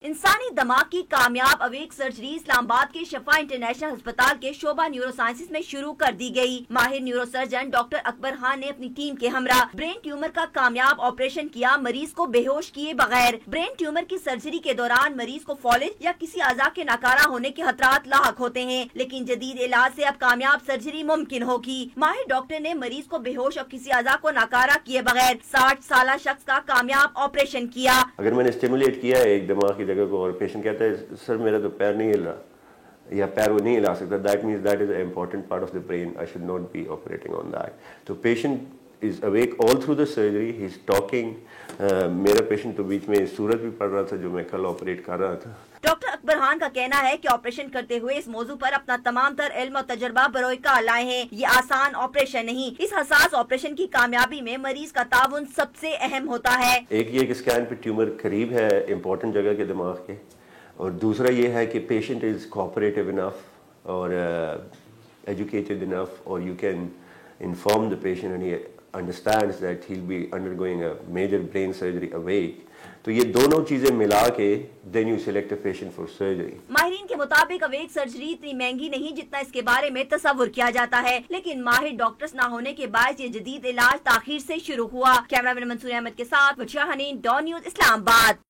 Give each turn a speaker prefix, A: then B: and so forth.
A: इंसानी दिमाग की कामयाब अवेक सर्जरी इस्लामाबाद के शफा इंटरनेशनल अस्पताल के शोबा न्यूरो साइंसेज में शुरू कर दी गई। माहिर neuro surgeon doctor Akbar Khan ने अपनी टीम के हमरा ब्रेन ट्यूमर का कामयाब ऑपरेशन किया, मरीज को बेहोश किए बगैर। ब्रेन ट्यूमर की सर्जरी के दौरान मरीज को फॉलिज या किसी अज़ा के नाकारा होने के खतरात लाहक होते हैं, लेकिन जदीद इलाज से अब कामयाब सर्जरी मुमकिन होगी। माहिर डॉक्टर ने मरीज को बेहोश और किसी अज़ा को नाकारा किए बगैर 60 साल शख्स का कामयाब ऑपरेशन किया।
B: अगर मैंने स्टिमुलेट किया है एक दिमाग की जगह को और पेशेंट कहता है सर मेरा तो पैर नहीं हिल रहा या पैर वो नहीं हिला सकता, that means that is an important part of the brain, I should not be operating on that. तो patient is awake all through the surgery, he is talking. मेरा पेशेंट तो बीच में सूरत भी पढ़ रहा था जो मैं कल ऑपरेट कर रहा था।
A: डॉक्टर अकबर खान का कहना है कि ऑपरेशन करते हुए इस मौजू पर अपना तमाम तर इल्म और तजर्बा बरोए कार लाए हैं। ये आसान ऑपरेशन नहीं, इस हसास ऑपरेशन की कामयाबी में मरीज का ताउन सबसे अहम होता है।
B: एक ये कि स्कैन पे ट्यूमर करीब है इम्पोर्टेंट जगह के दिमाग के, और दूसरा ये है कि पेशेंट इज कोऑपरेटिव इनफ और एजुकेटेड इनफ, और you can inform the patient and he understands that he will be undergoing a major brain surgery awake. तो ये दोनों चीजें मिला के then you select a patient for surgery.
A: माहिरीन के मुताबिक अवेक सर्जरी इतनी महंगी नहीं जितना इसके बारे में तस्वुर किया जाता है, लेकिन माहिर डॉक्टर्स ना होने के बाद ये जदीद इलाज ताखीर से शुरू हुआ। कैमरामैन मंसूर अहमद के साथ वजिया हनीन, डॉन न्यूज़, इस्लामाबाद।